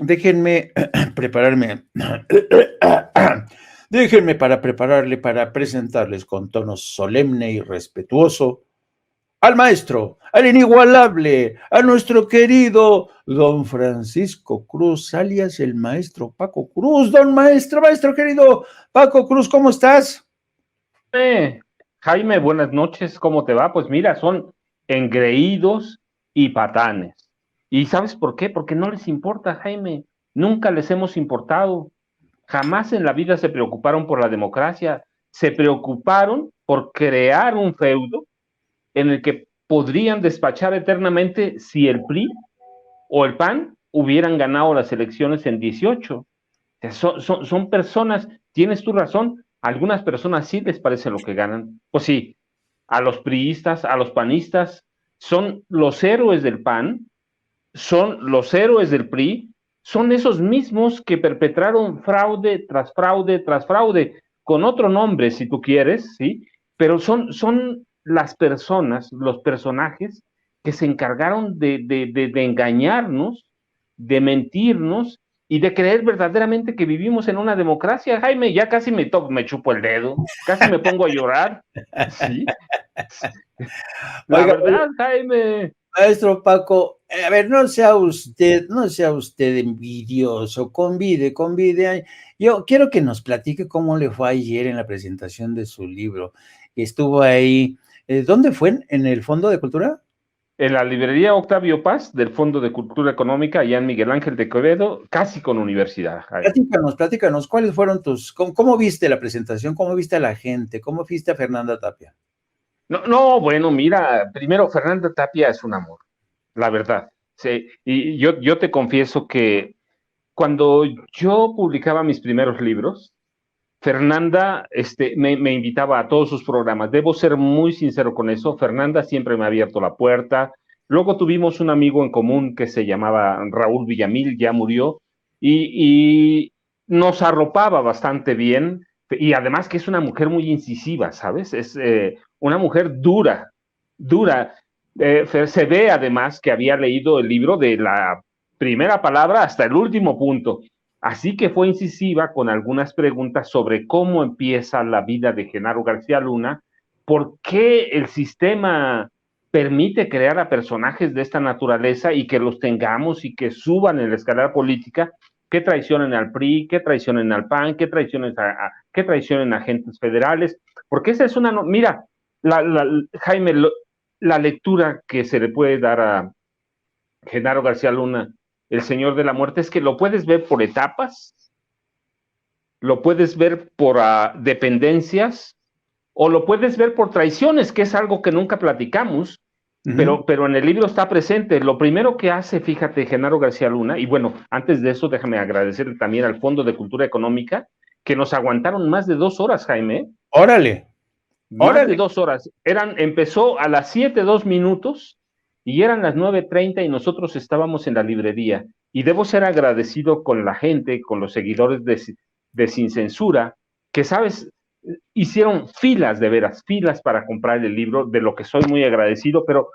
déjenme prepararme. Déjenme para presentarles con tono solemne y respetuoso al maestro, al inigualable, a nuestro querido don Francisco Cruz, alias el maestro Paco Cruz. Don maestro querido Paco Cruz, ¿cómo estás? Eh, Jaime, buenas noches, ¿cómo te va? Pues mira, son engreídos y patanes. ¿Y sabes por qué? Porque no les importa, Jaime. Nunca les hemos importado. Jamás en la vida se preocuparon por la democracia. Se preocuparon por crear un feudo en el que podrían despachar eternamente si el PRI o el PAN hubieran ganado las elecciones en 18. Son personas, tienes tu razón, a algunas personas sí les parece lo que ganan. Pues sí, a los priistas, a los panistas, son los héroes del PAN, son los héroes del PRI, son esos mismos que perpetraron fraude tras fraude tras fraude, con otro nombre si tú quieres, ¿sí? Pero son las personas, los personajes que se encargaron de engañarnos, de mentirnos y de creer verdaderamente que vivimos en una democracia. Jaime, ya casi me chupo el dedo, casi me pongo a llorar, ¿sí? La Oiga, verdad, Jaime. maestro Paco, a ver, no sea usted envidioso, convide. Yo quiero que nos platique cómo le fue ayer en la presentación de su libro. Estuvo ahí, ¿dónde fue? ¿En el Fondo de Cultura? En la librería Octavio Paz del Fondo de Cultura Económica, allá en Miguel Ángel de Quevedo, casi con universidad, Jaime. Platícanos, ¿cuáles fueron cómo viste la presentación? ¿Cómo viste a la gente? ¿Cómo viste a Fernanda Tapia? No, bueno, mira, primero, Fernanda Tapia es un amor, la verdad. Sí, y yo te confieso que cuando yo publicaba mis primeros libros, Fernanda me invitaba a todos sus programas. Debo ser muy sincero con eso. Fernanda siempre me ha abierto la puerta. Luego tuvimos un amigo en común que se llamaba Raúl Villamil, ya murió, y nos arropaba bastante bien. Y además que es una mujer muy incisiva, ¿sabes? Es una mujer dura, dura. Se ve además que había leído el libro de la primera palabra hasta el último punto. Así que fue incisiva con algunas preguntas sobre cómo empieza la vida de Genaro García Luna, por qué el sistema permite crear a personajes de esta naturaleza y que los tengamos y que suban en la escalera política, que traicionen al PRI, que traicionen al PAN, que traicionen a agentes federales, porque esa es una... Mira, Jaime, la lectura que se le puede dar a Genaro García Luna, el Señor de la Muerte, es que lo puedes ver por etapas, lo puedes ver por dependencias o lo puedes ver por traiciones, que es algo que nunca platicamos, Ujú. pero en el libro está presente. Lo primero que hace, fíjate, Genaro García Luna, y bueno, antes de eso déjame agradecer también al Fondo de Cultura Económica, que nos aguantaron más de 2 horas, Jaime, Órale, más de órale. 2 horas. Empezó a las 7:02 y eran las 9:30 y nosotros estábamos en la librería. Y debo ser agradecido con la gente, con los seguidores de Sin Censura, que, sabes, hicieron filas de veras, filas para comprar el libro, de lo que soy muy agradecido, pero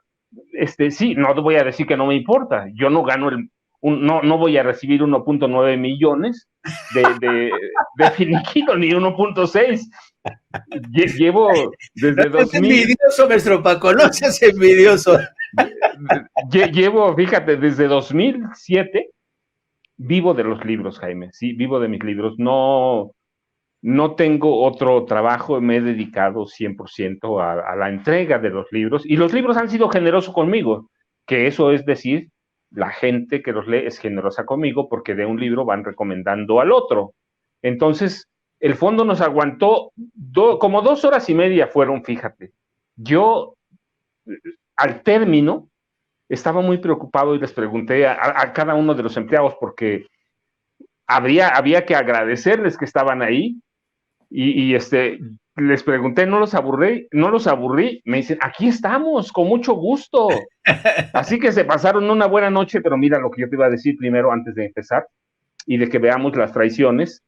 sí, no te voy a decir que no me importa. Yo no gano no voy a recibir 1.9 millones de finiquito, ni 1.6. Llevo No desde seas 2000, envidioso, maestro Paco, no seas envidioso. llevo, fíjate, desde 2007 vivo de los libros, Jaime, sí, vivo de mis libros. No, no tengo otro trabajo, me he dedicado 100% a la entrega de los libros y los libros han sido generosos conmigo, que eso es decir, la gente que los lee es generosa conmigo porque de un libro van recomendando al otro. Entonces, el fondo nos aguantó como 2 horas y media fueron, fíjate. Yo, al término, estaba muy preocupado y les pregunté a cada uno de los empleados porque había que agradecerles que estaban ahí y les pregunté, no los aburrí, me dicen, aquí estamos, con mucho gusto. Así que se pasaron una buena noche, pero mira lo que yo te iba a decir primero antes de empezar y de que veamos las traiciones.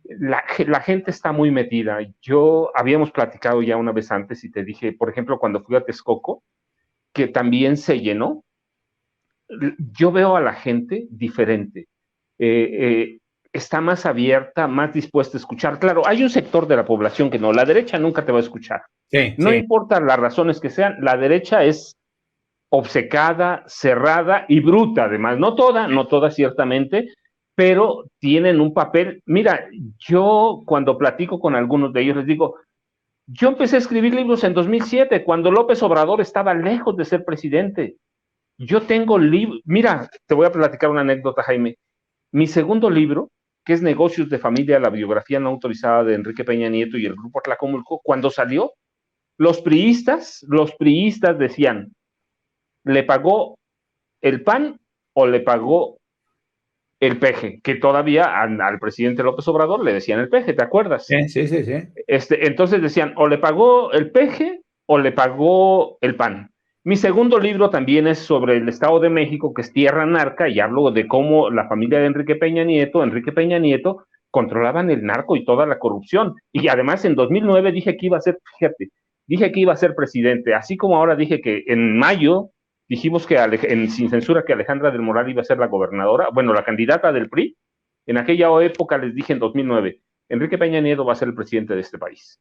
La gente está muy metida. Habíamos platicado ya una vez antes y te dije, por ejemplo, cuando fui a Texcoco, que también se llenó, yo veo a la gente diferente. está más abierta, más dispuesta a escuchar. Claro, hay un sector de la población que no, la derecha nunca te va a escuchar. Sí, No sí. importa las razones que sean, la derecha es obcecada, cerrada y bruta, además. No toda ciertamente, pero tienen un papel. Mira, yo cuando platico con algunos de ellos les digo, yo empecé a escribir libros en 2007, cuando López Obrador estaba lejos de ser presidente. Yo tengo libros, mira, te voy a platicar una anécdota, Jaime. Mi segundo libro, que es Negocios de Familia, la biografía no autorizada de Enrique Peña Nieto y el grupo Tlacomulco, cuando salió, los priistas decían, ¿le pagó el PAN o le pagó el peje? Que todavía al presidente López Obrador le decían el peje, ¿te acuerdas? Sí, sí, sí, sí. Entonces decían, o le pagó el peje o le pagó el PAN. Mi segundo libro también es sobre el Estado de México, que es tierra narca, y hablo de cómo la familia de Enrique Peña Nieto, controlaban el narco y toda la corrupción. Y además en 2009 dije que iba a ser, fíjate, dije que iba a ser presidente, así como ahora dije que en mayo dijimos que sin censura que Alejandra del Moral iba a ser la gobernadora, bueno, la candidata del PRI. En aquella época les dije en 2009, Enrique Peña Nieto va a ser el presidente de este país.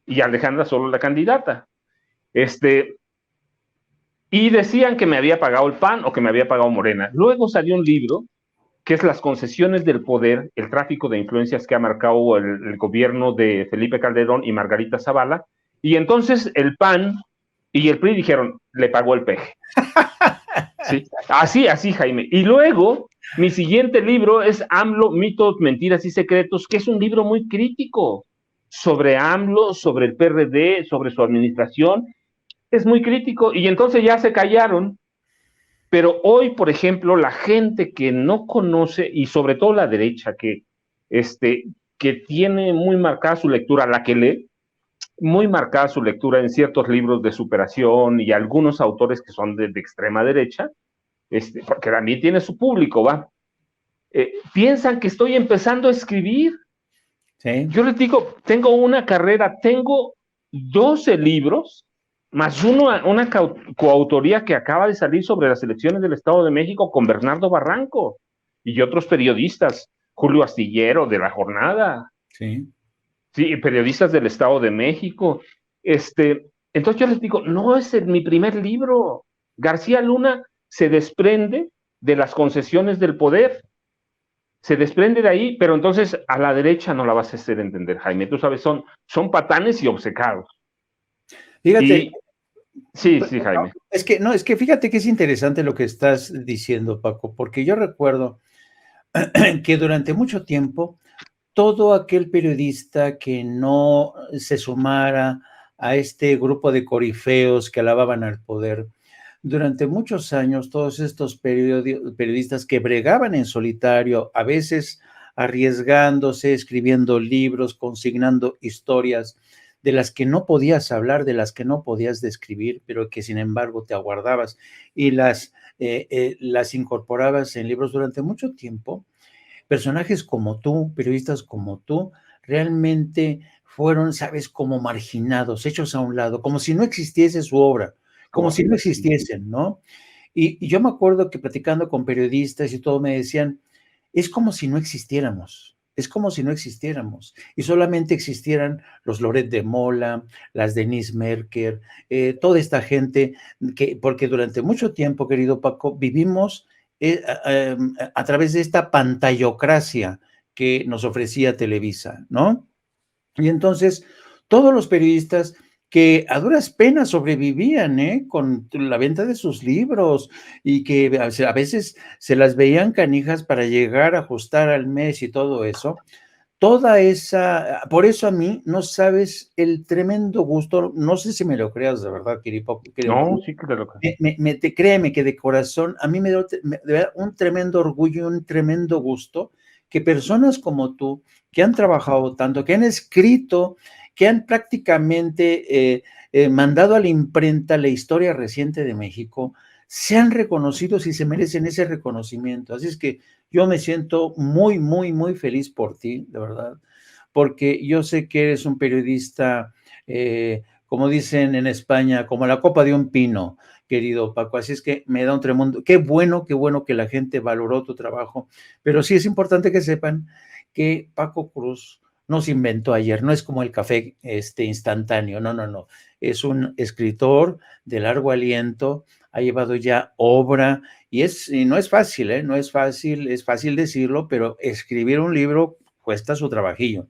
Y Alejandra solo la candidata. Y decían que me había pagado el PAN o que me había pagado Morena. Luego salió un libro que es Las concesiones del poder, el tráfico de influencias que ha marcado el gobierno de Felipe Calderón y Margarita Zavala. Y entonces el PAN y el PRI dijeron, le pagó el peje. Sí, así, Jaime. Y luego, mi siguiente libro es AMLO, mitos, mentiras y secretos, que es un libro muy crítico sobre AMLO, sobre el PRD, sobre su administración. Es muy crítico. Y entonces ya se callaron. Pero hoy, por ejemplo, la gente que no conoce, y sobre todo la derecha, que tiene muy marcada su lectura, la que lee, muy marcada su lectura en ciertos libros de superación y algunos autores que son de extrema derecha, porque también tiene su público, ¿va? Piensan que estoy empezando a escribir. Sí. Yo les digo, tengo una carrera, tengo 12 libros, más una coautoría que acaba de salir sobre las elecciones del Estado de México con Bernardo Barranco y otros periodistas, Julio Astillero de La Jornada, Sí. sí, periodistas del Estado de México. Entonces yo les digo, no es mi primer libro. García Luna se desprende de las concesiones del poder, se desprende de ahí, pero entonces a la derecha no la vas a hacer entender, Jaime. Tú sabes, son patanes y obcecados. Fíjate, Y sí, sí, Jaime. es que fíjate que es interesante lo que estás diciendo, Paco, porque yo recuerdo que durante mucho tiempo todo aquel periodista que no se sumara a este grupo de corifeos que alababan al poder, durante muchos años todos estos periodistas que bregaban en solitario, a veces arriesgándose, escribiendo libros, consignando historias de las que no podías hablar, de las que no podías describir, pero que sin embargo te aguardabas y las incorporabas en libros durante mucho tiempo. Personajes como tú, periodistas como tú, realmente fueron, sabes, como marginados, hechos a un lado, como si no existiese su obra, como si no existiesen, ¿no? Y yo me acuerdo que platicando con periodistas y todo me decían, es como si no existiéramos, es como si no existiéramos y solamente existieran los Loret de Mola, las Denise Merker, toda esta gente porque durante mucho tiempo, querido Paco, vivimos a través de esta pantallocracia que nos ofrecía Televisa, ¿no? Y entonces todos los periodistas que a duras penas sobrevivían con la venta de sus libros y que a veces se las veían canijas para llegar a ajustar al mes y todo eso, por eso a mí no sabes el tremendo gusto, no sé si me lo creas de verdad, querido No, Paco, sí, claro que créeme que de corazón, a mí me da un tremendo orgullo y un tremendo gusto que personas como tú, que han trabajado tanto, que han escrito, que han prácticamente mandado a la imprenta la historia reciente de México, sean reconocidos y se merecen ese reconocimiento. Así es que yo me siento muy, muy, muy feliz por ti, de verdad, porque yo sé que eres un periodista como dicen en España, como la copa de un pino, querido Paco. Así es que me da un tremendo, qué bueno que la gente valoró tu trabajo, pero sí es importante que sepan que Paco Cruz no se inventó ayer, no es como el café instantáneo, no, es un escritor de largo aliento, ha llevado ya obra, y no es fácil, no es fácil decirlo, pero escribir un libro cuesta su trabajillo.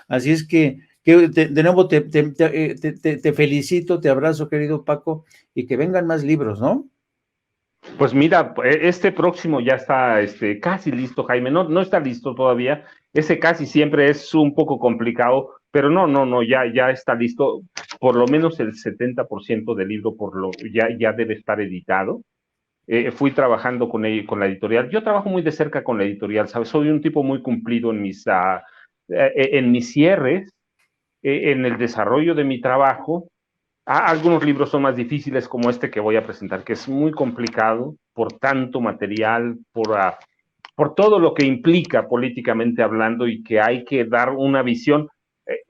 Así es que de nuevo te felicito, te abrazo, querido Paco, y que vengan más libros, ¿no? Pues mira, este próximo ya está casi listo, Jaime. No, no está listo todavía. Ese casi siempre es un poco complicado, pero no, ya está listo. Por lo menos el 70% del libro ya debe estar editado. Fui trabajando con la editorial. Yo trabajo muy de cerca con la editorial, ¿sabes? Soy un tipo muy cumplido en mis cierres, en el desarrollo de mi trabajo. Algunos libros son más difíciles, como este que voy a presentar, que es muy complicado por tanto material, por todo lo que implica políticamente hablando, y que hay que dar una visión,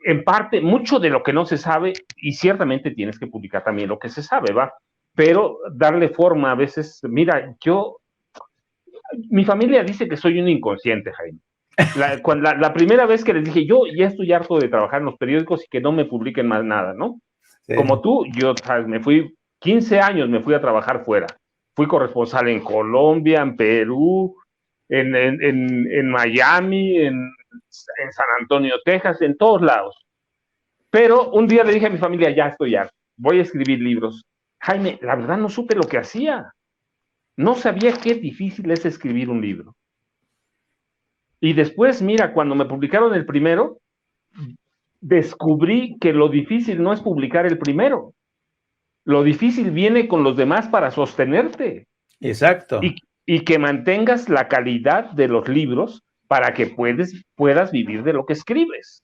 en parte, mucho de lo que no se sabe, y ciertamente tienes que publicar también lo que se sabe, ¿va? Pero darle forma a veces. Mira, mi familia dice que soy un inconsciente, Jaime. La primera vez que les dije, yo ya estoy harto de trabajar en los periódicos y que no me publiquen más nada, ¿no? Sí. Como tú, yo, ¿sabes? Me fui 15 años, me fui a trabajar fuera. Fui corresponsal en Colombia, en Perú, en Miami, en San Antonio, Texas, en todos lados. Pero un día le dije a mi familia, ya estoy harto, voy a escribir libros. Jaime, la verdad no supe lo que hacía. No sabía qué difícil es escribir un libro. Y después, mira, cuando me publicaron el primero, descubrí que lo difícil no es publicar el primero. Lo difícil viene con los demás para sostenerte. Exacto. Y que mantengas la calidad de los libros para que puedas vivir de lo que escribes.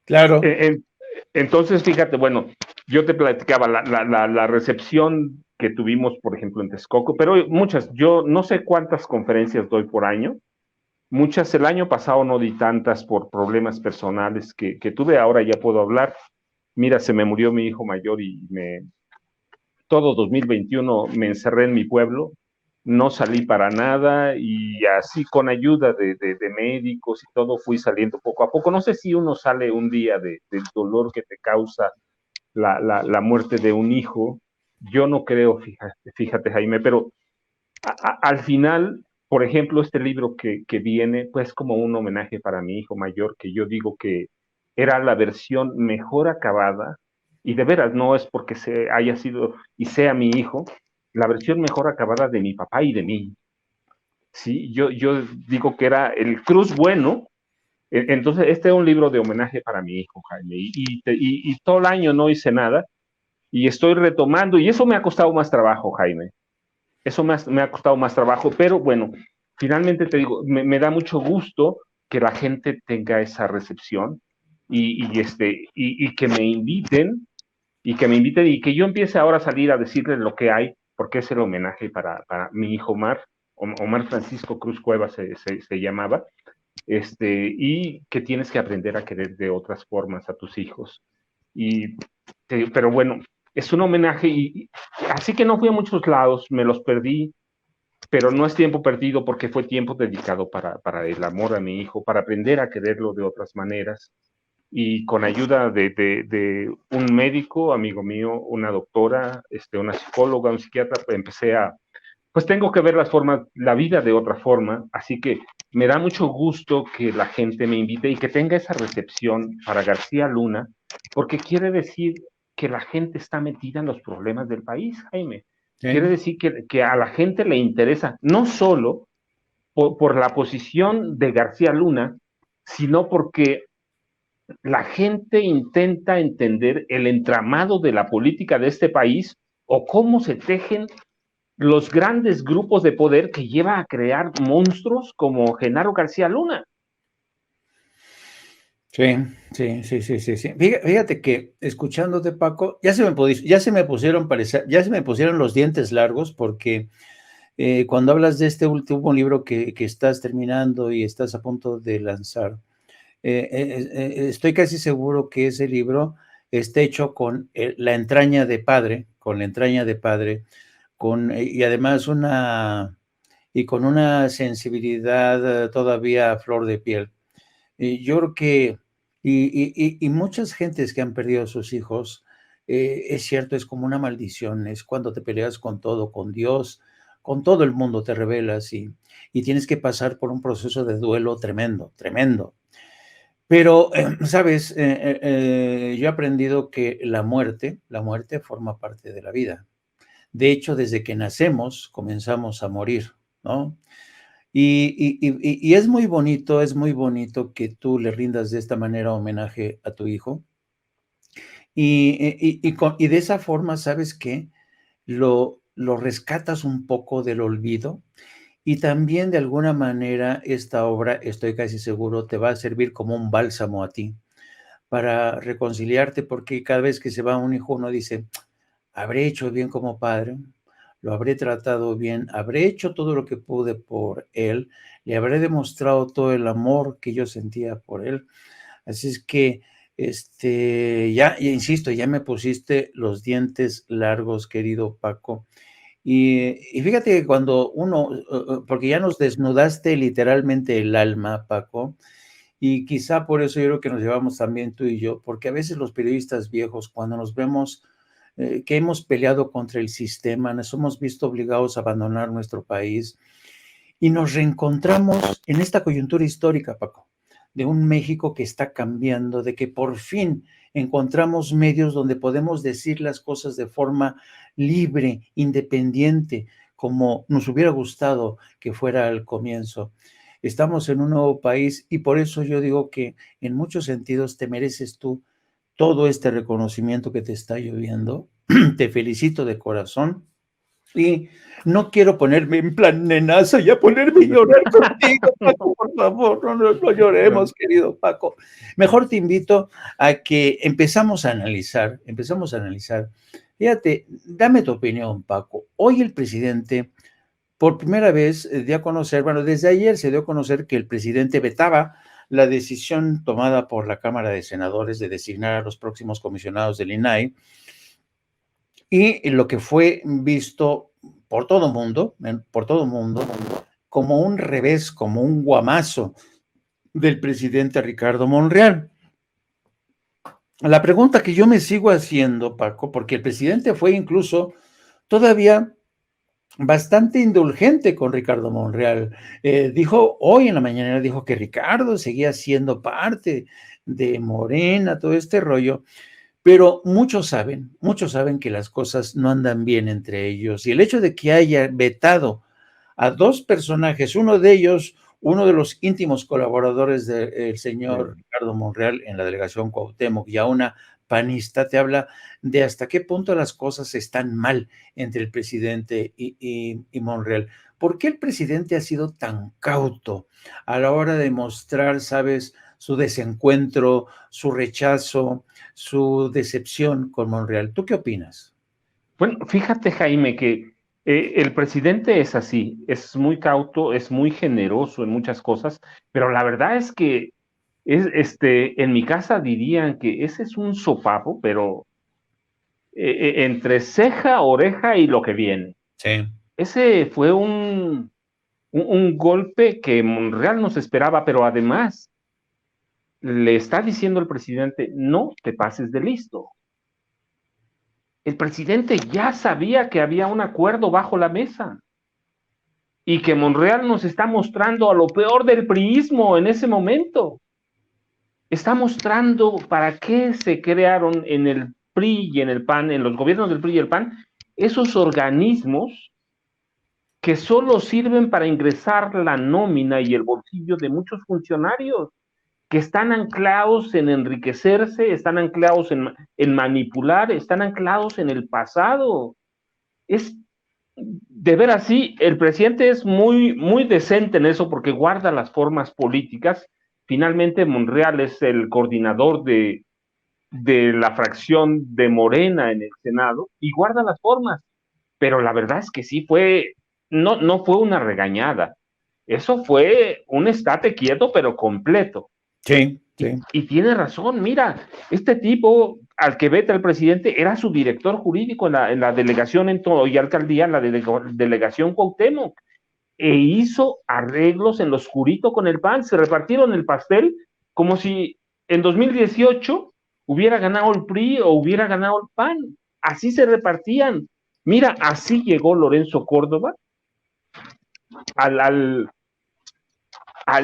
Claro. Entonces, fíjate, bueno, yo te platicaba la recepción que tuvimos, por ejemplo, en Texcoco, pero muchas, yo no sé cuántas conferencias doy por año. Muchas, el año pasado no di tantas por problemas personales que tuve, ahora ya puedo hablar. Mira, se me murió mi hijo mayor y todo 2021 me encerré en mi pueblo, no salí para nada, y así con ayuda de médicos y todo fui saliendo poco a poco. No sé si uno sale un día del dolor que te causa la muerte de un hijo. Yo no creo, fíjate Jaime, pero al final, por ejemplo, este libro que viene, pues como un homenaje para mi hijo mayor, que yo digo que era la versión mejor acabada, y de veras no es porque haya sido y sea mi hijo, la versión mejor acabada de mi papá y de mí. Sí, yo digo que era el Cruz bueno. Entonces, este es un libro de homenaje para mi hijo, Jaime, y todo el año no hice nada, y estoy retomando, y eso me ha costado más trabajo, Jaime. Eso me ha costado más trabajo, pero bueno, finalmente te digo, me da mucho gusto que la gente tenga esa recepción, y que me inviten, y que yo empiece ahora a salir a decirles lo que hay, porque es el homenaje para mi hijo Omar Francisco Cruz Cuevas se llamaba, y que tienes que aprender a querer de otras formas a tus hijos. Pero bueno, es un homenaje, y así que no fui a muchos lados, me los perdí, pero no es tiempo perdido, porque fue tiempo dedicado para el amor a mi hijo, para aprender a quererlo de otras maneras, y con ayuda de un médico, amigo mío, una doctora, una psicóloga, un psiquiatra, pues tengo que ver la vida de otra forma, así que me da mucho gusto que la gente me invite y que tenga esa recepción para García Luna, porque quiere decir que la gente está metida en los problemas del país, Jaime. Sí. Quiere decir que a la gente le interesa, no solo por la posición de García Luna, sino porque la gente intenta entender el entramado de la política de este país, o cómo se tejen los grandes grupos de poder que lleva a crear monstruos como Genaro García Luna. Sí. Fíjate que escuchándote, Paco, ya se me pusieron los dientes largos, porque cuando hablas de este último libro que estás terminando y estás a punto de lanzar, estoy casi seguro que ese libro está hecho con la entraña de padre, y además con una sensibilidad todavía a flor de piel. Yo creo que, y muchas gentes que han perdido a sus hijos, es cierto, es como una maldición, es cuando te peleas con todo, con Dios, con todo el mundo te rebelas y tienes que pasar por un proceso de duelo tremendo, tremendo. Pero, ¿sabes? Yo he aprendido que la muerte forma parte de la vida. De hecho, desde que nacemos comenzamos a morir, ¿no? Y es muy bonito que tú le rindas de esta manera homenaje a tu hijo. Y de esa forma, ¿sabes qué? Lo rescatas un poco del olvido y también de alguna manera esta obra, estoy casi seguro, te va a servir como un bálsamo a ti para reconciliarte, porque cada vez que se va un hijo uno dice, ¿habré hecho bien como padre? ¿Lo habré tratado bien? ¿Habré hecho todo lo que pude por él? ¿Le habré demostrado todo el amor que yo sentía por él? Así es que, ya insisto, ya me pusiste los dientes largos, querido Paco. Y fíjate que cuando uno, porque ya nos desnudaste literalmente el alma, Paco, y quizá por eso yo creo que nos llevamos también tú y yo, porque a veces los periodistas viejos, cuando nos vemos que hemos peleado contra el sistema, nos hemos visto obligados a abandonar nuestro país y nos reencontramos en esta coyuntura histórica, Paco, de un México que está cambiando, de que por fin encontramos medios donde podemos decir las cosas de forma libre, independiente, como nos hubiera gustado que fuera al comienzo. Estamos en un nuevo país y por eso yo digo que en muchos sentidos te mereces tú todo este reconocimiento que te está lloviendo. Te felicito de corazón y no quiero ponerme en plan nenaza y a ponerme a llorar contigo, Paco, por favor, no lloremos, querido Paco. Mejor te invito a que empezamos a analizar. Fíjate, dame tu opinión, Paco. Hoy el presidente, por primera vez, dio a conocer, bueno, desde ayer se dio a conocer que el presidente vetaba la decisión tomada por la Cámara de Senadores de designar a los próximos comisionados del INAI y lo que fue visto por todo mundo, como un revés, como un guamazo del presidente Ricardo Monreal. La pregunta que yo me sigo haciendo, Paco, porque el presidente fue incluso todavía bastante indulgente con Ricardo Monreal. Dijo, hoy en la mañana dijo que Ricardo seguía siendo parte de Morena, todo este rollo, pero muchos saben que las cosas no andan bien entre ellos. Y el hecho de que haya vetado a dos personajes, uno de los íntimos colaboradores del señor Ricardo Monreal en la delegación Cuauhtémoc y a una panista, te habla de hasta qué punto las cosas están mal entre el presidente y Monreal. ¿Por qué el presidente ha sido tan cauto a la hora de mostrar, sabes, su desencuentro, su rechazo, su decepción con Monreal? ¿Tú qué opinas? Bueno, fíjate, Jaime, que el presidente es así, es muy cauto, es muy generoso en muchas cosas, pero la verdad es que en mi casa dirían que ese es un sopapo, pero entre ceja, oreja y lo que viene. Sí. Ese fue un golpe que Monreal no se esperaba, pero además le está diciendo el presidente, no te pases de listo. El presidente ya sabía que había un acuerdo bajo la mesa y que Monreal nos está mostrando a lo peor del priismo en ese momento. Está mostrando para qué se crearon en el PRI y en el PAN, en los gobiernos del PRI y el PAN, esos organismos que solo sirven para ingresar la nómina y el bolsillo de muchos funcionarios que están anclados en enriquecerse, están anclados en manipular, están anclados en el pasado. Es de ver así, el presidente es muy decente en eso porque guarda las formas políticas. Finalmente, Monreal es el coordinador de la fracción de Morena en el Senado y guarda las formas. Pero la verdad es que sí no fue una regañada. Eso fue un estate quieto, pero completo. Sí, sí. Y tiene razón, mira, este tipo al que veta el presidente era su director jurídico en la delegación en todo y alcaldía, en la delegación Cuauhtémoc, e hizo arreglos en lo oscurito con el PAN, se repartieron el pastel como si en 2018 hubiera ganado el PRI o hubiera ganado el PAN, así se repartían. Mira, así llegó Lorenzo Córdoba al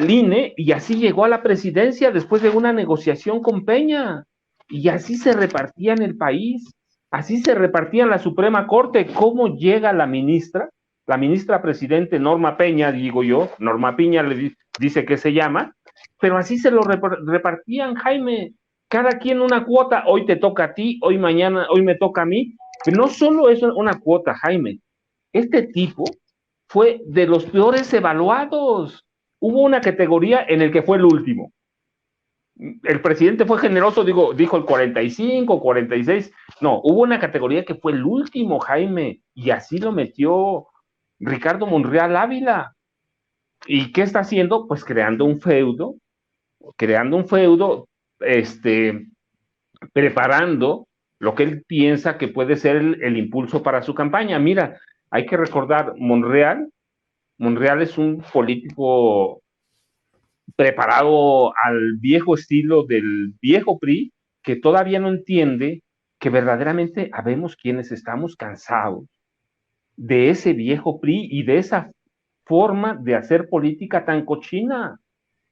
INE y así llegó a la presidencia después de una negociación con Peña. Y así se repartía en el país, así se repartía en la Suprema Corte. ¿Cómo llega la ministra presidente Norma Peña, digo yo, Norma Piña le dice que se llama, pero así se lo repartían, Jaime, cada quien una cuota, hoy te toca a ti, hoy mañana, hoy me toca a mí, pero no solo es una cuota, Jaime, este tipo fue de los peores evaluados. Hubo una categoría en el que fue el último. El presidente fue generoso, dijo el 45, 46. No, hubo una categoría que fue el último, Jaime, y así lo metió Ricardo Monreal Ávila. ¿Y qué está haciendo? Pues creando un feudo, preparando lo que él piensa que puede ser el impulso para su campaña. Mira, hay que recordar, Monreal es un político preparado al viejo estilo del viejo PRI, que todavía no entiende que verdaderamente habemos quienes estamos cansados de ese viejo PRI y de esa forma de hacer política tan cochina.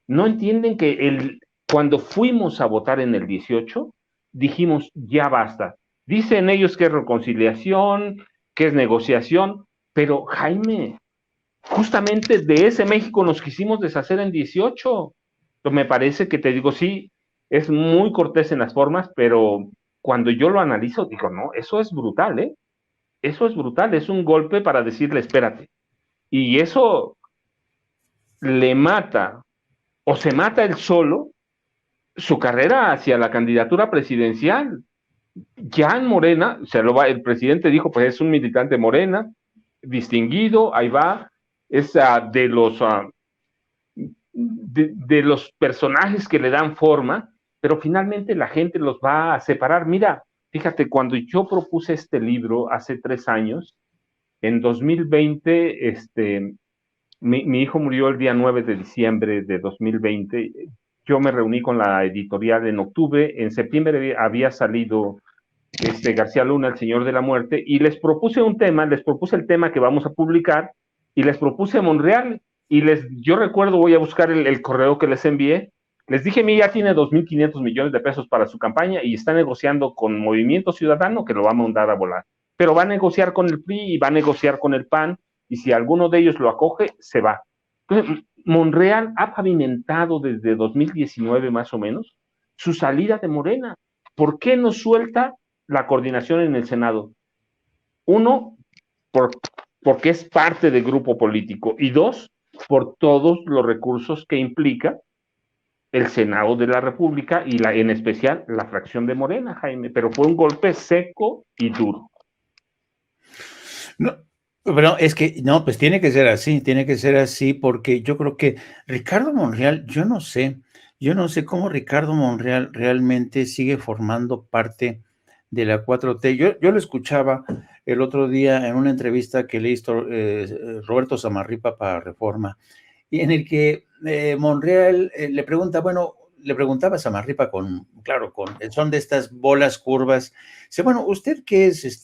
No entienden que cuando fuimos a votar en el 18, dijimos, ya basta. Dicen ellos que es reconciliación, que es negociación, pero Jaime, justamente de ese México nos quisimos deshacer en 18. Me parece que te digo, sí, es muy cortés en las formas, pero cuando yo lo analizo, digo, no, eso es brutal, ¿eh? Eso es brutal, es un golpe para decirle, espérate. Y eso le mata, o se mata él solo, su carrera hacia la candidatura presidencial. Ya en Morena, el presidente dijo, pues es un militante Morena, distinguido, ahí va, es de los personajes que le dan forma, pero finalmente la gente los va a separar. Mira, fíjate, cuando yo propuse este libro hace 3 años, en 2020, mi hijo murió el día 9 de diciembre de 2020. Yo me reuní con la editorial en octubre, en septiembre había salido García Luna, El Señor de la Muerte, y les propuse el tema que vamos a publicar, y les propuse a Monreal, y yo recuerdo, voy a buscar el correo que les envié, les dije, mira, ya tiene 2.500 millones de pesos para su campaña y está negociando con Movimiento Ciudadano, que lo va a mandar a volar, pero va a negociar con el PRI y va a negociar con el PAN, y si alguno de ellos lo acoge, se va. Entonces, Monreal ha pavimentado desde 2019 más o menos su salida de Morena. ¿Por qué no suelta la coordinación en el Senado? Uno, porque es parte del grupo político, y dos, por todos los recursos que implica el Senado de la República y en especial la fracción de Morena, Jaime, pero fue un golpe seco y duro. No, pero es que, no, pues tiene que ser así, porque yo creo que Ricardo Monreal, yo no sé cómo Ricardo Monreal realmente sigue formando parte de la 4T. Yo lo escuchaba el otro día en una entrevista que le hizo Roberto Samarripa para Reforma, y en el que Monreal le preguntaba a Samarripa con son de estas bolas curvas. Dice, bueno, ¿usted qué es?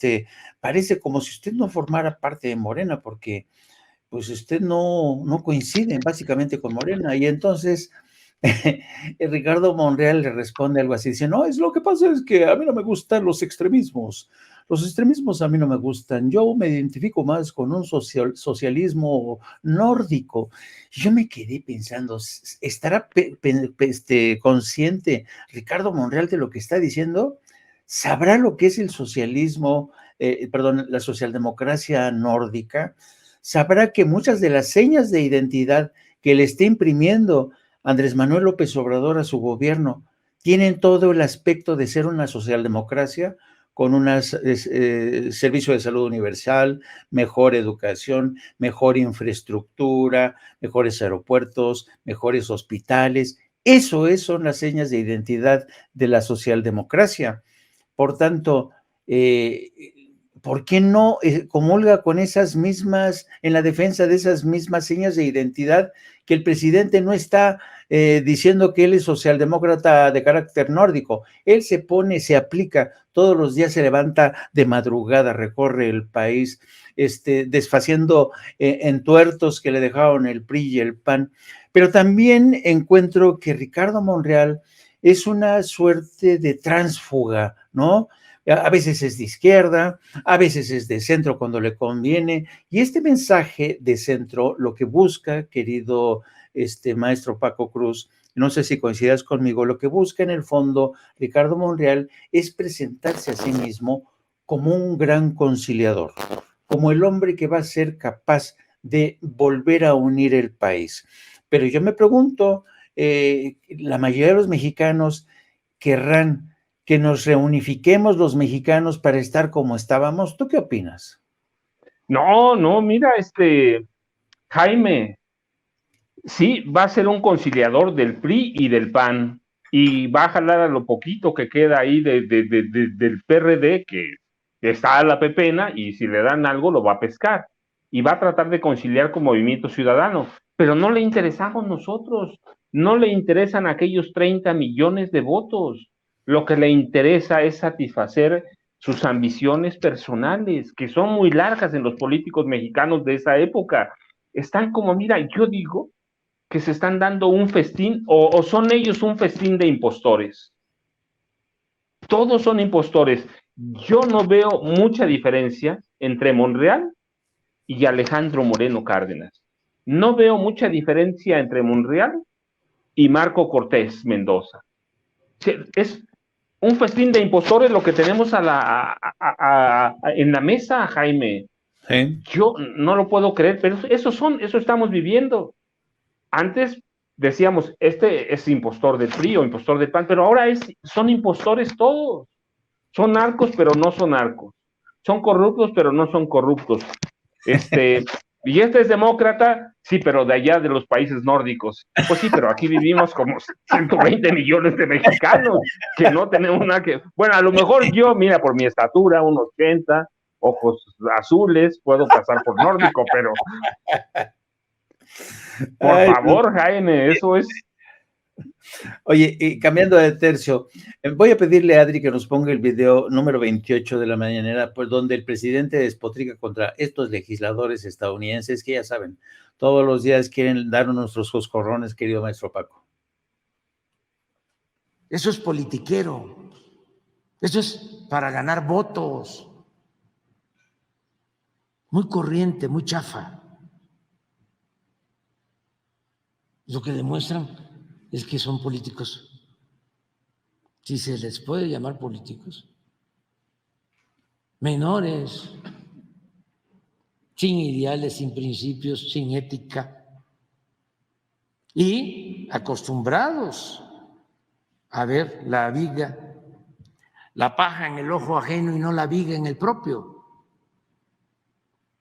Parece como si usted no formara parte de Morena, porque pues usted no coincide básicamente con Morena. Y entonces Ricardo Monreal le responde algo así, dice, no, lo que pasa es que a mí no me gustan los extremismos a mí no me gustan, yo me identifico más con un socialismo nórdico. Yo me quedé pensando, ¿estará consciente Ricardo Monreal de lo que está diciendo? ¿Sabrá lo que es el socialismo, la socialdemocracia nórdica? ¿Sabrá que muchas de las señas de identidad que le está imprimiendo Andrés Manuel López Obrador a su gobierno tienen todo el aspecto de ser una socialdemocracia con un servicio de salud universal, mejor educación, mejor infraestructura, mejores aeropuertos, mejores hospitales? Son las señas de identidad de la socialdemocracia. Por tanto, ¿por qué no comulga con esas mismas, en la defensa de esas mismas señas de identidad, que el presidente no está diciendo que él es socialdemócrata de carácter nórdico? Él se pone, se aplica, todos los días se levanta de madrugada, recorre el país, desfaciendo entuertos que le dejaron el PRI y el PAN. Pero también encuentro que Ricardo Monreal es una suerte de tránsfuga, ¿no? A veces es de izquierda, a veces es de centro cuando le conviene, y este mensaje de centro lo que busca, querido maestro Paco Cruz, no sé si coincidas conmigo, lo que busca en el fondo Ricardo Monreal es presentarse a sí mismo como un gran conciliador, como el hombre que va a ser capaz de volver a unir el país. Pero yo me pregunto, la mayoría de los mexicanos querrán que nos reunifiquemos los mexicanos para estar como estábamos. ¿Tú qué opinas? No, mira, Jaime, sí, va a ser un conciliador del PRI y del PAN, y va a jalar a lo poquito que queda ahí del PRD, que está a la pepena, y si le dan algo lo va a pescar, y va a tratar de conciliar con Movimiento Ciudadano, pero no le interesamos nosotros, no le interesan aquellos 30 millones de votos, lo que le interesa es satisfacer sus ambiciones personales, que son muy largas en los políticos mexicanos de esa época. Están como, mira, yo digo que se están dando un festín, o son ellos un festín de impostores. Todos son impostores. Yo no veo mucha diferencia entre Monreal y Alejandro Moreno Cárdenas. No veo mucha diferencia entre Monreal y Marco Cortés Mendoza. Es un festín de impostores lo que tenemos en la mesa, Jaime. ¿Sí? Yo no lo puedo creer, pero eso estamos viviendo. Antes decíamos, este es impostor del PRI o impostor del PAN, pero ahora son impostores todos. Son narcos, pero no son narcos. Son corruptos, pero no son corruptos. Y este es demócrata, sí, pero de allá de los países nórdicos. Pues sí, pero aquí vivimos como 120 millones de mexicanos que no tenemos nada que... Bueno, a lo mejor yo, mira, por mi estatura, 1,80, ojos azules, puedo pasar por nórdico, pero por favor, Jaime, eso es... Oye, y cambiando de tercio, voy a pedirle a Adri que nos ponga el video número 28 de la mañanera, pues donde el presidente despotrica contra estos legisladores estadounidenses que ya saben, todos los días quieren darnos nuestros coscorrones, querido maestro Paco. Eso es politiquero, eso es para ganar votos, muy corriente, muy chafa. Lo que demuestran es que son políticos, si se les puede llamar políticos, menores, sin ideales, sin principios, sin ética y acostumbrados a ver la viga, la paja en el ojo ajeno y no la viga en el propio.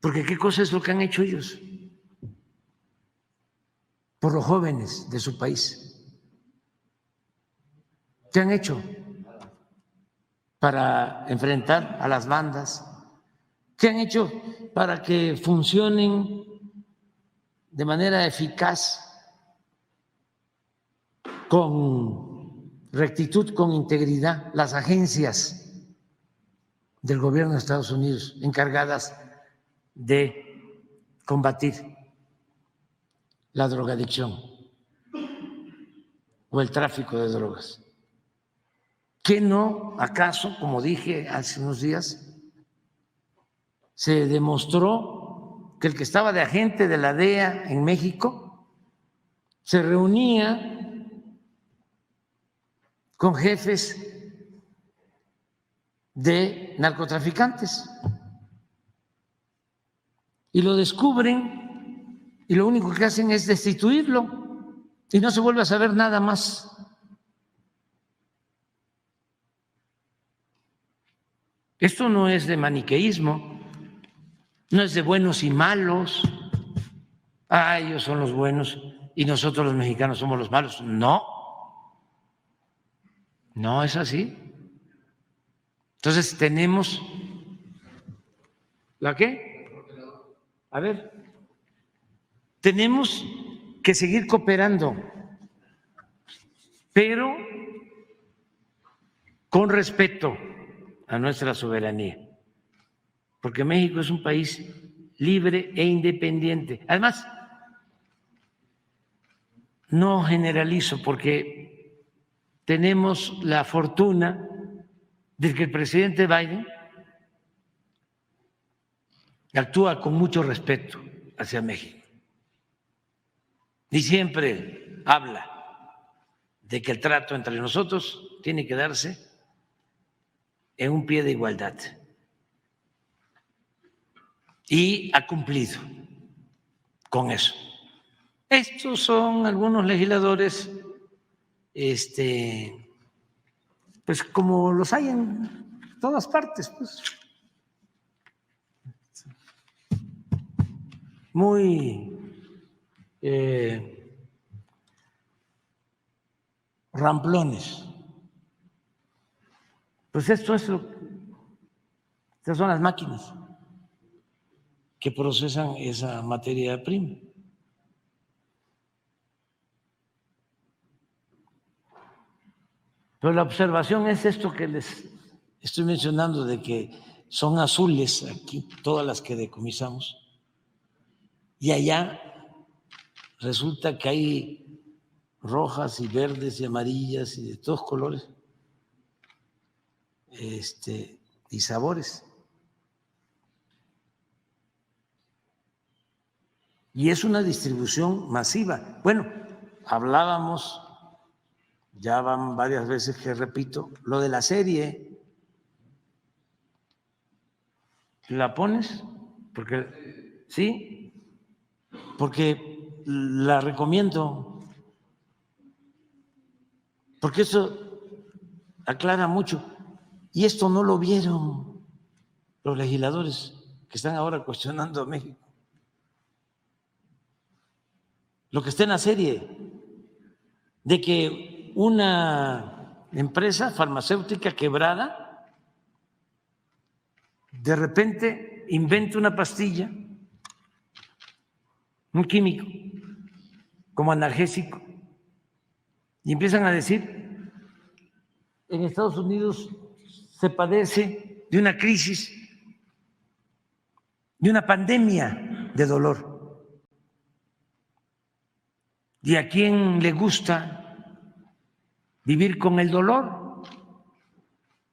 Porque ¿qué cosa es lo que han hecho ellos por los jóvenes de su país? ¿Qué han hecho para enfrentar a las bandas? ¿Qué han hecho para que funcionen de manera eficaz, con rectitud, con integridad, las agencias del gobierno de Estados Unidos encargadas de combatir la drogadicción o el tráfico de drogas? ¿Qué no, acaso, como dije hace unos días, se demostró que el que estaba de agente de la DEA en México se reunía con jefes de narcotraficantes y lo descubren y lo único que hacen es destituirlo y no se vuelve a saber nada más? Esto no es de maniqueísmo, no es de buenos y malos. Ellos son los buenos y nosotros los mexicanos somos los malos. No, no es así. Entonces tenemos, ¿la qué? A ver, tenemos que seguir cooperando, pero con respeto a nuestra soberanía, porque México es un país libre e independiente. Además, no generalizo porque tenemos la fortuna de que el presidente Biden actúa con mucho respeto hacia México y siempre habla de que el trato entre nosotros tiene que darse en un pie de igualdad. Y ha cumplido con eso. Estos son algunos legisladores, pues como los hay en todas partes, pues, muy ramplones. Pues estas son las máquinas que procesan esa materia prima. Pero la observación es esto que les estoy mencionando, de que son azules aquí todas las que decomisamos, y allá resulta que hay rojas y verdes y amarillas y de todos colores y sabores. Y es una distribución masiva. Bueno, hablábamos, ya van varias veces que repito, lo de la serie. ¿La pones? Porque sí, porque la recomiendo, porque eso aclara mucho. Y esto no lo vieron los legisladores que están ahora cuestionando a México. Lo que está en la serie, de que una empresa farmacéutica quebrada de repente inventa una pastilla, un químico, como analgésico, y empiezan a decir, en Estados Unidos se padece de una crisis, de una pandemia de dolor. ¿Y a quién le gusta vivir con el dolor?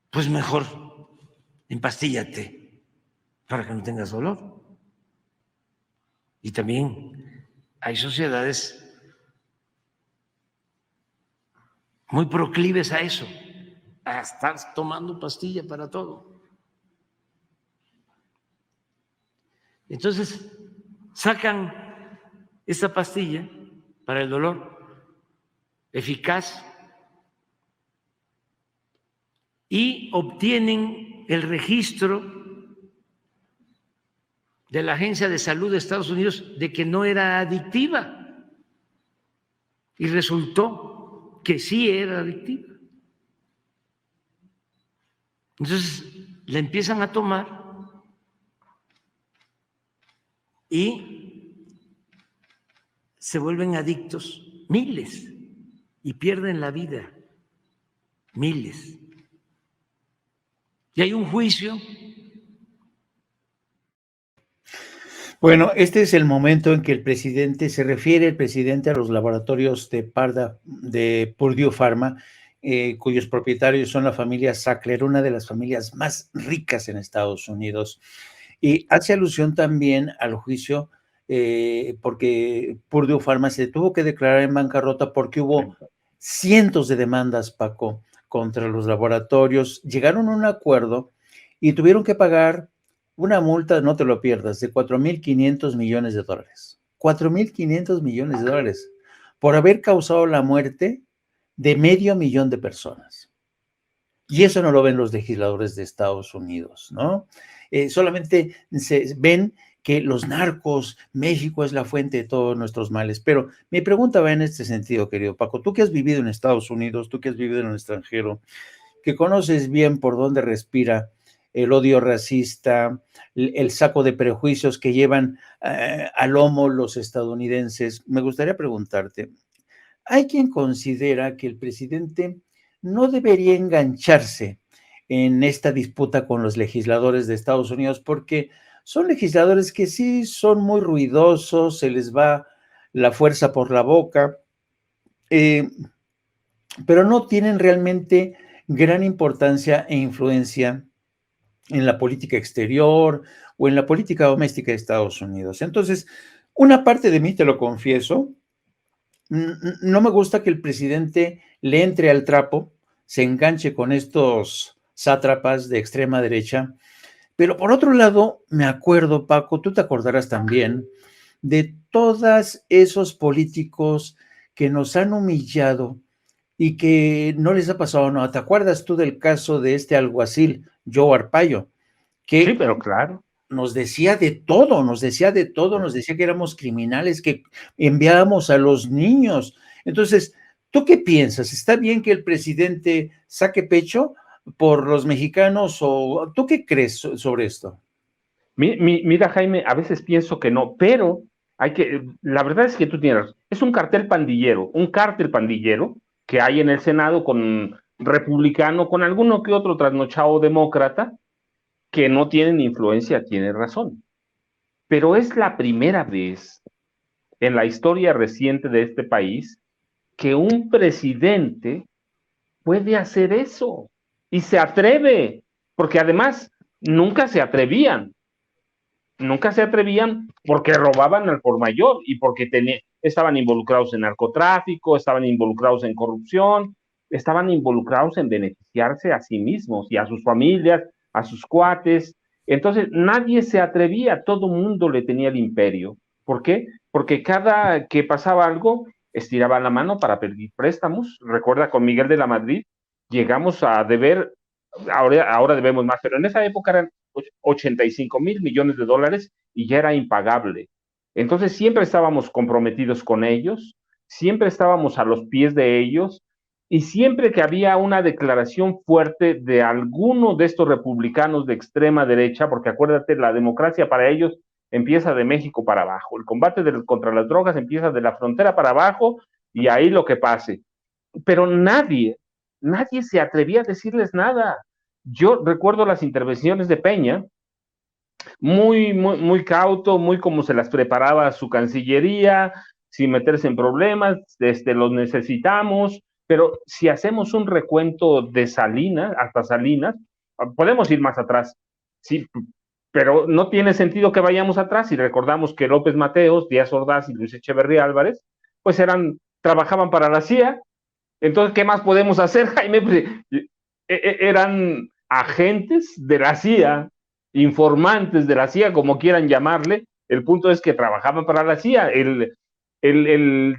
Pues mejor empastíllate para que no tengas dolor. Y también hay sociedades muy proclives a eso, a estar tomando pastilla para todo. Entonces, sacan esa pastilla para el dolor, eficaz, y obtienen el registro de la Agencia de Salud de Estados Unidos de que no era adictiva, y resultó que sí era adictiva. Entonces la empiezan a tomar y se vuelven adictos, miles, y pierden la vida, miles. Y hay un juicio. Bueno, este es el momento en que el presidente a los laboratorios de Purdue Pharma, cuyos propietarios son la familia Sackler, una de las familias más ricas en Estados Unidos. Y hace alusión también al juicio porque Purdue Pharma se tuvo que declarar en bancarrota porque hubo cientos de demandas, Paco, contra los laboratorios. Llegaron a un acuerdo y tuvieron que pagar una multa, no te lo pierdas, de $4,500 millones. $4,500 millones por haber causado la muerte de 500,000 de personas. Y eso no lo ven los legisladores de Estados Unidos, ¿no? Solamente se ven que los narcos, México es la fuente de todos nuestros males. Pero mi pregunta va en este sentido, querido Paco. Tú que has vivido en Estados Unidos, tú que has vivido en el extranjero, que conoces bien por dónde respira el odio racista, el saco de prejuicios que llevan al lomo los estadounidenses, me gustaría preguntarte, hay quien considera que el presidente no debería engancharse en esta disputa con los legisladores de Estados Unidos porque son legisladores que sí son muy ruidosos, se les va la fuerza por la boca, eh, pero no tienen realmente gran importancia e influencia en la política exterior o en la política doméstica de Estados Unidos. Entonces, una parte de mí, te lo confieso, no me gusta que el presidente le entre al trapo, se enganche con estos sátrapas de extrema derecha, pero por otro lado, me acuerdo, Paco, tú te acordarás también de todos esos políticos que nos han humillado y que no les ha pasado nada. ¿Te acuerdas tú del caso de este alguacil, Joe Arpaio, Sí, que pero claro. nos decía de todo, nos decía que éramos criminales, que enviábamos a los niños? Entonces, ¿tú qué piensas? ¿Está bien que el presidente saque pecho por los mexicanos o tú qué crees sobre esto? Mira, Jaime, a veces pienso que no, pero la verdad es que tú tienes, es un cártel pandillero que hay en el Senado con republicano, con alguno que otro trasnochado demócrata, que no tienen influencia, tiene razón. Pero es la primera vez en la historia reciente de este país que un presidente puede hacer eso y se atreve, porque además nunca se atrevían porque robaban al por mayor y porque estaban involucrados en narcotráfico, estaban involucrados en corrupción, estaban involucrados en beneficiarse a sí mismos y a sus familias, a sus cuates. Entonces nadie se atrevía, todo mundo le tenía el imperio. ¿Por qué? Porque cada que pasaba algo, estiraban la mano para pedir préstamos. Recuerda, con Miguel de la Madrid llegamos a deber, ahora debemos más, pero en esa época eran 85 millones de dólares y ya era impagable. Entonces siempre estábamos comprometidos con ellos, siempre estábamos a los pies de ellos y siempre que había una declaración fuerte de alguno de estos republicanos de extrema derecha, porque acuérdate, la democracia para ellos empieza de México para abajo, el combate contra las drogas empieza de la frontera para abajo y ahí lo que pase. Pero nadie se atrevía a decirles nada. Yo recuerdo las intervenciones de Peña, muy cauto, muy como se las preparaba su cancillería, sin meterse en problemas, los necesitamos, pero si hacemos un recuento de Salinas, hasta Salinas, podemos ir más atrás, sí, pero no tiene sentido que vayamos atrás si recordamos que López Mateos, Díaz Ordaz y Luis Echeverría Álvarez, pues trabajaban para la CIA. Entonces, ¿qué más podemos hacer, Jaime? Pues, eran agentes de la CIA, informantes de la CIA, como quieran llamarle. El punto es que trabajaban para la CIA. El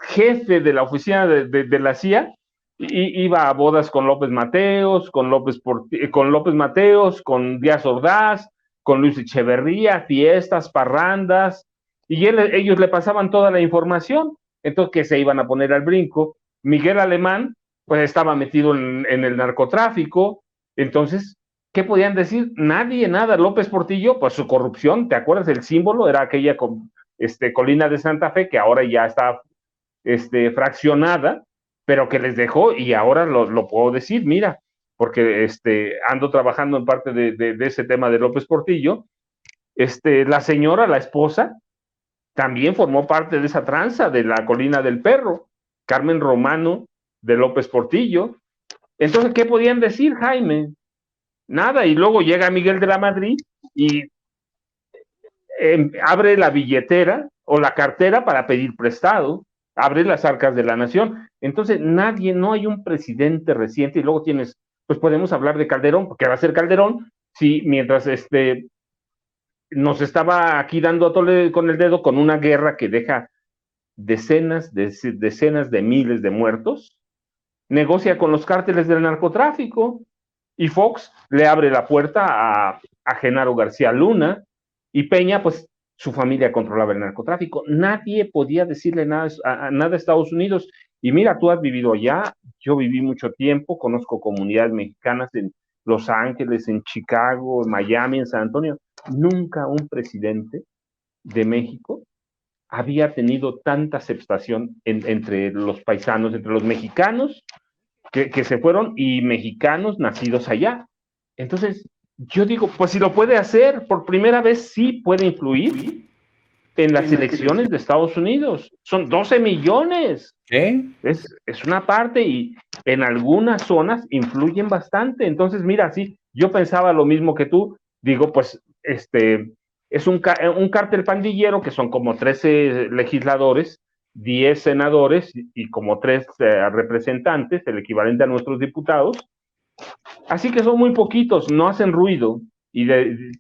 jefe de la oficina de la CIA iba a bodas con López Mateos, con López Mateos, con Díaz Ordaz, con Luis Echeverría, fiestas, parrandas, y ellos le pasaban toda la información. Entonces, que se iban a poner al brinco. Miguel Alemán, pues estaba metido en el narcotráfico. Entonces, ¿qué podían decir? Nadie, nada. López Portillo, pues su corrupción, ¿te acuerdas? El símbolo era aquella colina de Santa Fe, que ahora ya está fraccionada, pero que les dejó, y ahora lo puedo decir, mira, porque ando trabajando en parte de ese tema de López Portillo. La señora, la esposa, también formó parte de esa tranza de la Colina del Perro, Carmen Romano de López Portillo. Entonces, ¿qué podían decir, Jaime? Nada, y luego llega Miguel de la Madrid y abre la billetera o la cartera para pedir prestado, abre las arcas de la nación. Entonces, no hay un presidente reciente, y luego pues podemos hablar de Calderón, porque va a ser Calderón, si mientras nos estaba aquí dando a tole con el dedo con una guerra que deja decenas de miles de muertos, negocia con los cárteles del narcotráfico, y Fox le abre la puerta a Genaro García Luna, y Peña, pues su familia controlaba el narcotráfico. Nadie podía decirle nada a Estados Unidos, Y mira, tú has vivido allá, yo viví mucho tiempo, conozco comunidades mexicanas en Los Ángeles, en Chicago, en Miami, en San Antonio. Nunca un presidente de México había tenido tanta aceptación entre los paisanos, entre los mexicanos que se fueron y mexicanos nacidos allá. Entonces, yo digo, pues si lo puede hacer, por primera vez sí puede influir en las elecciones de Estados Unidos. Son 12 millones. ¿Sí? Es una parte y en algunas zonas influyen bastante. Entonces, mira, sí, yo pensaba lo mismo que tú. Digo, pues, es un cártel pandillero que son como 13 legisladores, 10 senadores y como 3 representantes, el equivalente a nuestros diputados. Así que son muy poquitos, no hacen ruido y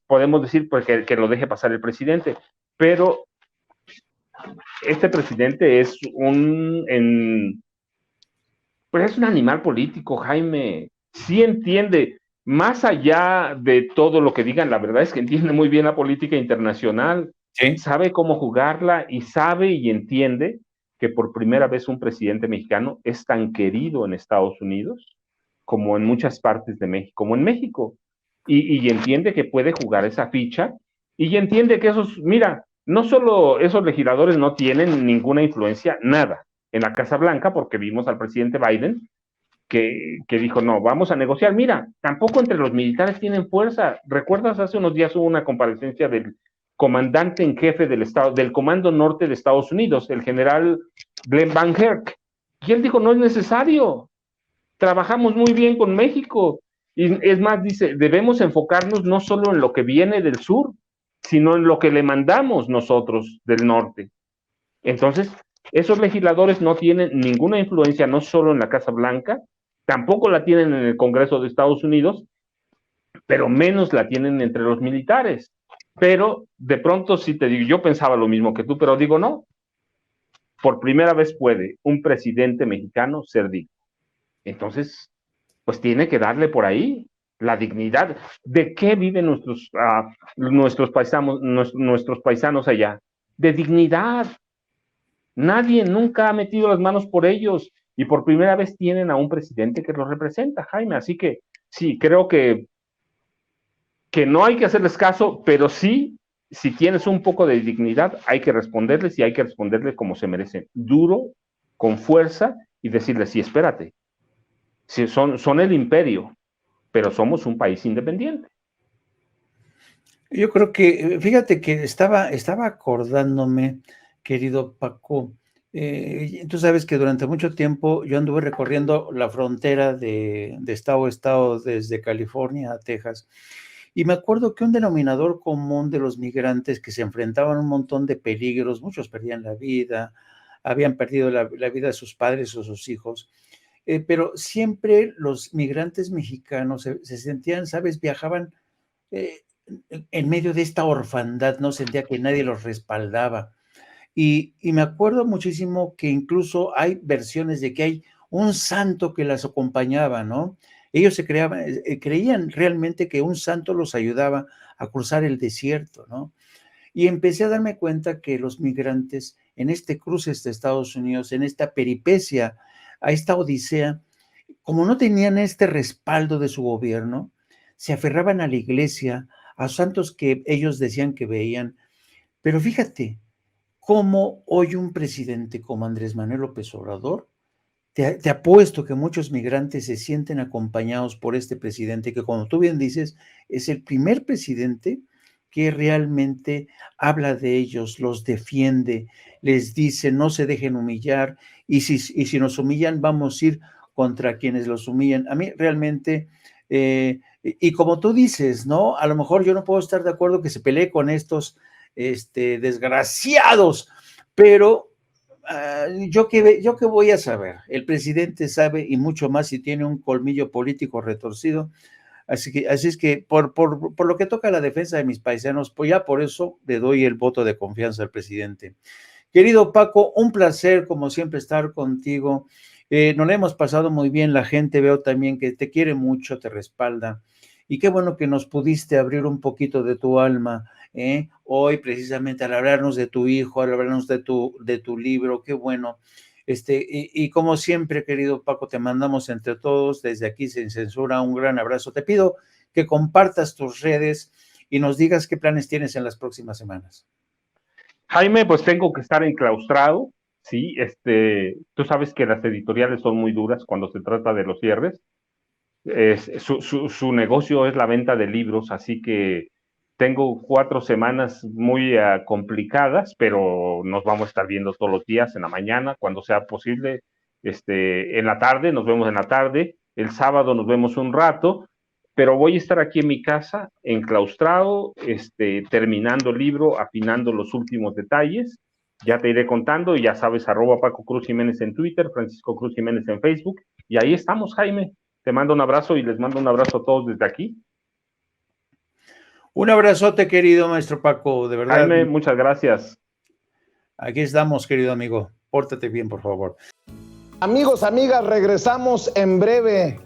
podemos decir pues, que lo deje pasar el presidente. Pero este presidente es pues es un animal político, Jaime. Sí entiende, más allá de todo lo que digan, la verdad es que entiende muy bien la política internacional, Sí. sabe cómo jugarla y sabe y entiende que por primera vez un presidente mexicano es tan querido en Estados Unidos como en muchas partes de México, como en México. Y entiende que puede jugar esa ficha y entiende que mira, no solo esos legisladores no tienen ninguna influencia, nada, en la Casa Blanca, porque vimos al presidente Biden que dijo, no, vamos a negociar. Mira, tampoco entre los militares tienen fuerza. ¿Recuerdas? Hace unos días hubo una comparecencia del comandante en jefe del Estado, del Comando Norte de Estados Unidos, el general Glenn Van Herk. Y él dijo, no es necesario. Trabajamos muy bien con México. Y es más, dice, debemos enfocarnos no solo en lo que viene del sur, sino en lo que le mandamos nosotros del norte. Entonces, esos legisladores no tienen ninguna influencia, no solo en la Casa Blanca, tampoco la tienen en el Congreso de Estados Unidos, pero menos la tienen entre los militares. Pero de pronto sí te digo, yo pensaba lo mismo que tú, pero digo no, por primera vez puede un presidente mexicano ser digno. Entonces, pues tiene que darle por ahí la dignidad. ¿De qué viven nuestros paisanos allá? De dignidad. Nadie nunca ha metido las manos por ellos y por primera vez tienen a un presidente que los representa, Jaime. Así que sí, creo que no hay que hacerles caso, pero sí, si tienes un poco de dignidad, hay que responderles y hay que responderles como se merecen. Duro, con fuerza y decirles, sí, espérate, sí, son el imperio, pero somos un país independiente. Yo creo que, fíjate que estaba acordándome, querido Paco, tú sabes que durante mucho tiempo yo anduve recorriendo la frontera de estado a estado, desde California a Texas, y me acuerdo que un denominador común de los migrantes que se enfrentaban a un montón de peligros, muchos perdían la vida, habían perdido la vida de sus padres o sus hijos, pero siempre los migrantes mexicanos se sentían, ¿sabes? Viajaban eh, en medio de esta orfandad, no sentía que nadie los respaldaba. Y me acuerdo muchísimo que incluso hay versiones de que hay un santo que las acompañaba, ¿no? Ellos creían realmente que un santo los ayudaba a cruzar el desierto, ¿no? Y empecé a darme cuenta que los migrantes en este cruce de Estados Unidos, en esta peripecia, a esta odisea, como no tenían este respaldo de su gobierno, se aferraban a la iglesia, a santos que ellos decían que veían. Pero fíjate, cómo hoy un presidente como Andrés Manuel López Obrador, te apuesto que muchos migrantes se sienten acompañados por este presidente, que como tú bien dices, es el primer presidente que realmente habla de ellos, los defiende, les dice, no se dejen humillar, y si nos humillan, vamos a ir contra quienes los humillan. A mí realmente, y como tú dices, ¿no? A lo mejor yo no puedo estar de acuerdo que se pelee con estos desgraciados, pero yo qué voy a saber. El presidente sabe y mucho más si tiene un colmillo político retorcido. Así es que por lo que toca a la defensa de mis paisanos, pues ya por eso le doy el voto de confianza al presidente. Querido Paco, un placer como siempre estar contigo. Nos lo hemos pasado muy bien, la gente veo también que te quiere mucho, te respalda. Y qué bueno que nos pudiste abrir un poquito de tu alma, hoy precisamente al hablarnos de tu hijo, al hablarnos de tu libro, qué bueno. Y como siempre, querido Paco, te mandamos entre todos, desde aquí Sin Censura, un gran abrazo. Te pido que compartas tus redes y nos digas qué planes tienes en las próximas semanas. Jaime, pues tengo que estar enclaustrado, sí, tú sabes que las editoriales son muy duras cuando se trata de los cierres. Su negocio es la venta de libros, así que tengo 4 semanas muy complicadas, pero nos vamos a estar viendo todos los días, en la mañana, cuando sea posible, en la tarde, nos vemos en la tarde, el sábado nos vemos un rato, pero voy a estar aquí en mi casa, enclaustrado, terminando el libro, afinando los últimos detalles. Ya te iré contando, y ya sabes, @Paco Cruz Jiménez en Twitter, Francisco Cruz Jiménez en Facebook, y ahí estamos, Jaime. Te mando un abrazo y les mando un abrazo a todos desde aquí. Un abrazote, querido maestro Paco, de verdad. Jaime, muchas gracias. Aquí estamos, querido amigo. Pórtate bien, por favor. Amigos, amigas, regresamos en breve.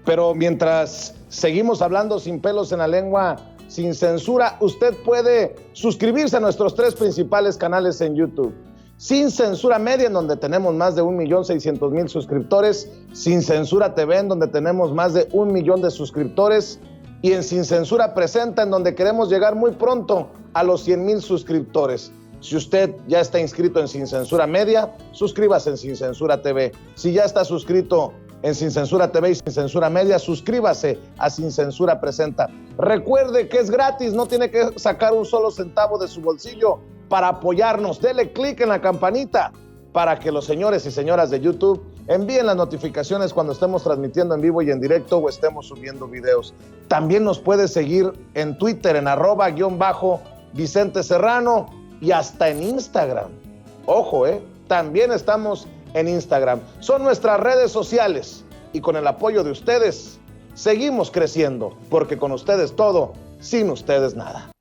Pero mientras seguimos hablando sin pelos en la lengua, sin censura, usted puede suscribirse a nuestros 3 principales canales en YouTube. Sin Censura Media, en donde tenemos más de 1.600.000 suscriptores. Sin Censura TV, en donde tenemos más de 1 millón de suscriptores. Y en Sin Censura Presenta, en donde queremos llegar muy pronto a los 100,000 suscriptores. Si usted ya está inscrito en Sin Censura Media, suscríbase en Sin Censura TV. Si ya está suscrito en Sin Censura TV y Sin Censura Media, suscríbase a Sin Censura Presenta. Recuerde que es gratis, no tiene que sacar un solo centavo de su bolsillo para apoyarnos. Dele clic en la campanita para que los señores y señoras de YouTube envíen las notificaciones cuando estemos transmitiendo en vivo y en directo o estemos subiendo videos. También nos puede seguir en Twitter en @Vicente Serrano y hasta en Instagram. Ojo, también estamos en Instagram. Son nuestras redes sociales y con el apoyo de ustedes seguimos creciendo, porque con ustedes todo, sin ustedes nada.